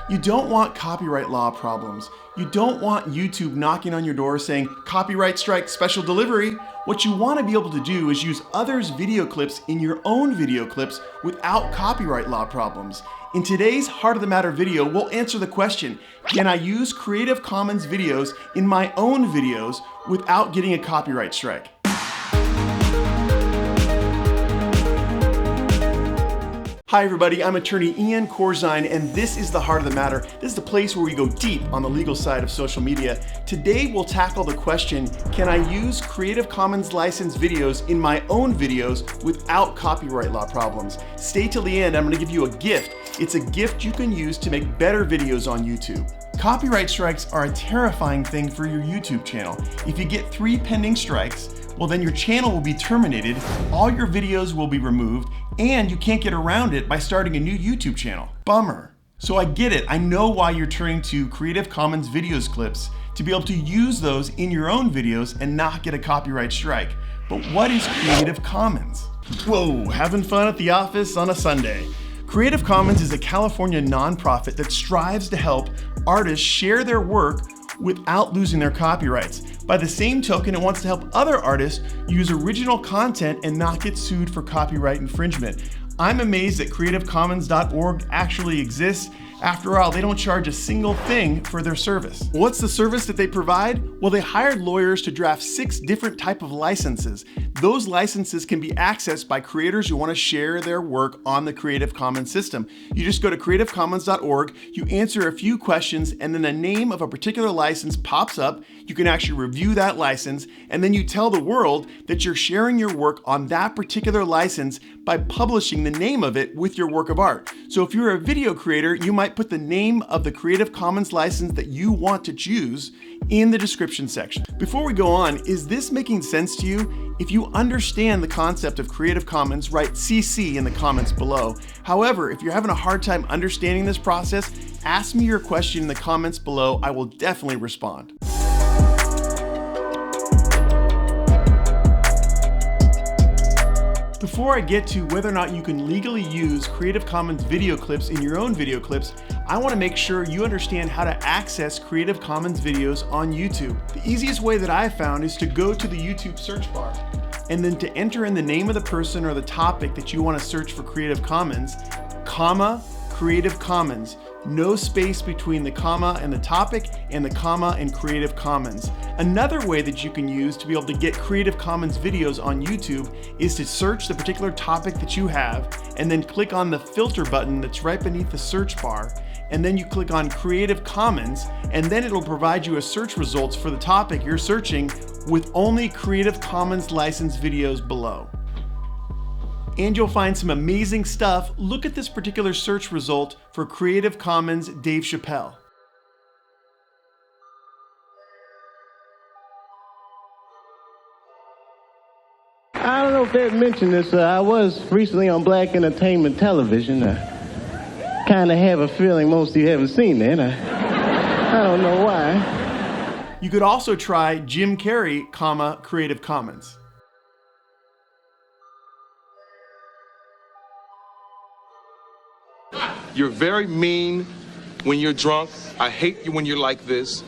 You don't want copyright law problems. You don't want YouTube knocking on your door saying, copyright strike, special delivery. What you want to be able to do is use others' video clips in your own video clips without copyright law problems. In today's Heart of the Matter video, we'll answer the question, can I use Creative Commons videos in my own videos without getting a copyright strike? Hi everybody, I'm attorney Ian Corzine, and this is the Heart of the Matter. This is the place where we go deep on the legal side of social media. Today we'll tackle the question, can I use Creative Commons licensed videos in my own videos without copyright law problems? Stay till the end, I'm gonna give you a gift. It's a gift you can use to make better videos on YouTube. Copyright strikes are a terrifying thing for your YouTube channel. If you get 3 pending strikes, well then your channel will be terminated, all your videos will be removed, and you can't get around it by starting a new YouTube channel. Bummer. So I get it, I know why you're turning to Creative Commons videos clips to be able to use those in your own videos and not get a copyright strike. But what is Creative Commons? Whoa, having fun at the office on a Sunday. Creative Commons is a California nonprofit that strives to help artists share their work without losing their copyrights. By the same token, it wants to help other artists use original content and not get sued for copyright infringement. I'm amazed that creativecommons.org actually exists. After all, they don't charge a single thing for their service. What's the service that they provide? Well, they hired lawyers to draft 6 different types of licenses. Those licenses can be accessed by creators who want to share their work on the Creative Commons system. You just go to creativecommons.org, you answer a few questions, and then the name of a particular license pops up. You can actually review that license, and then you tell the world that you're sharing your work on that particular license by publishing the name of it with your work of art. So if you're a video creator, you might put the name of the Creative Commons license that you want to choose in the description section. Before we go on, is this making sense to you? If you understand the concept of Creative Commons, write CC in the comments below. However, if you're having a hard time understanding this process, ask me your question in the comments below. I will definitely respond. Before I get to whether or not you can legally use Creative Commons video clips in your own video clips, I want to make sure you understand how to access Creative Commons videos on YouTube. The easiest way that I've found is to go to the YouTube search bar and then to enter in the name of the person or the topic that you want to search for Creative Commons, comma, Creative Commons. No space between the comma and the topic and the comma and Creative Commons. Another way that you can use to be able to get Creative Commons videos on YouTube is to search the particular topic that you have and then click on the filter button that's right beneath the search bar, and then you click on Creative Commons, and then it'll provide you a search results for the topic you're searching with only Creative Commons licensed videos below. And you'll find some amazing stuff. Look at this particular search result for Creative Commons Dave Chappelle. I don't know if they've mentioned this. I was recently on Black Entertainment Television. I kind of have a feeling most of you haven't seen that. I don't know why. You could also try Jim Carrey, comma, Creative Commons. You're very mean when you're drunk. I hate you when you're like this.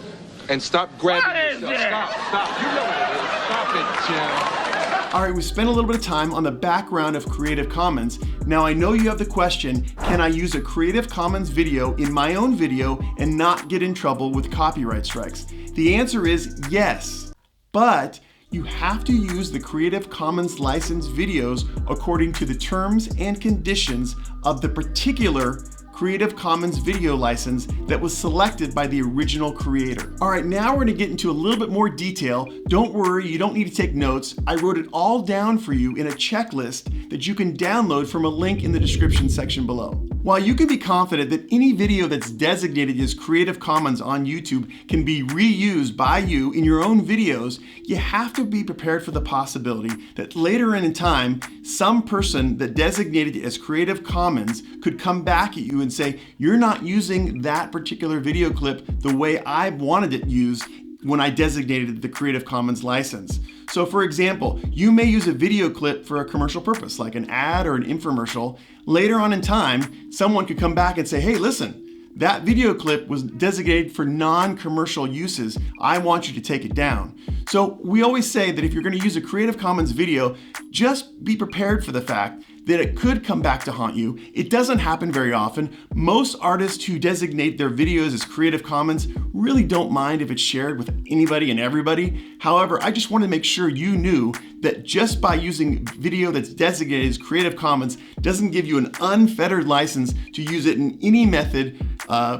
And stop grabbing yourself. Stop. You know what it is. Stop it, Jim. All right, we spent a little bit of time on the background of Creative Commons. Now I know you have the question, can I use a Creative Commons video in my own video and not get in trouble with copyright strikes? The answer is yes, but you have to use the Creative Commons licensed videos according to the terms and conditions of the particular Creative Commons video license that was selected by the original creator. All right, now we're gonna get into a little bit more detail. Don't worry, you don't need to take notes. I wrote it all down for you in a checklist that you can download from a link in the description section below. While you can be confident that any video that's designated as Creative Commons on YouTube can be reused by you in your own videos, you have to be prepared for the possibility that later in time, some person that designated it as Creative Commons could come back at you and say, you're not using that particular video clip the way I wanted it used when I designated the Creative Commons license. So for example, you may use a video clip for a commercial purpose, like an ad or an infomercial. Later on in time, someone could come back and say, hey, listen, That video clip was designated for non-commercial uses. I want you to take it down. So we always say that if you're going to use a Creative Commons video, just be prepared for the fact that it could come back to haunt you. It doesn't happen very often. Most artists who designate their videos as Creative Commons really don't mind if it's shared with anybody and everybody. However, I just want to make sure you knew that just by using video that's designated as Creative Commons doesn't give you an unfettered license to use it in any method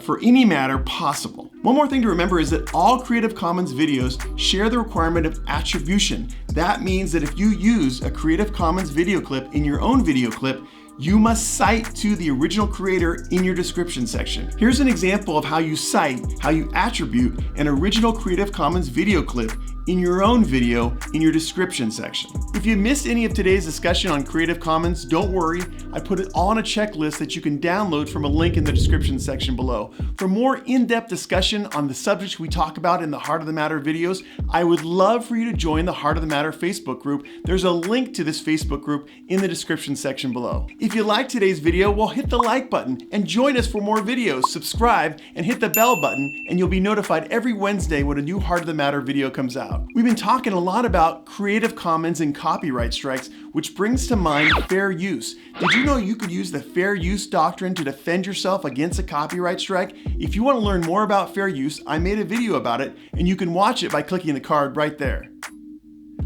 for any matter possible. One more thing to remember is that all Creative Commons videos share the requirement of attribution. That means that if you use a Creative Commons video clip in your own video clip, you must cite to the original creator in your description section. Here's an example of how you cite, how you attribute an original Creative Commons video clip in your own video in your description section. If you missed any of today's discussion on Creative Commons, don't worry. I put it all on a checklist that you can download from a link in the description section below. For more in-depth discussion on the subjects we talk about in the Heart of the Matter videos, I would love for you to join the Heart of the Matter Facebook group. There's a link to this Facebook group in the description section below. If you liked today's video, well, hit the like button and join us for more videos. Subscribe and hit the bell button and you'll be notified every Wednesday when a new Heart of the Matter video comes out. We've been talking a lot about Creative Commons and copyright strikes, which brings to mind fair use. Did you know you could use the fair use doctrine to defend yourself against a copyright strike? If you want to learn more about fair use, I made a video about it and you can watch it by clicking the card right there.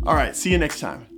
All right, see you next time.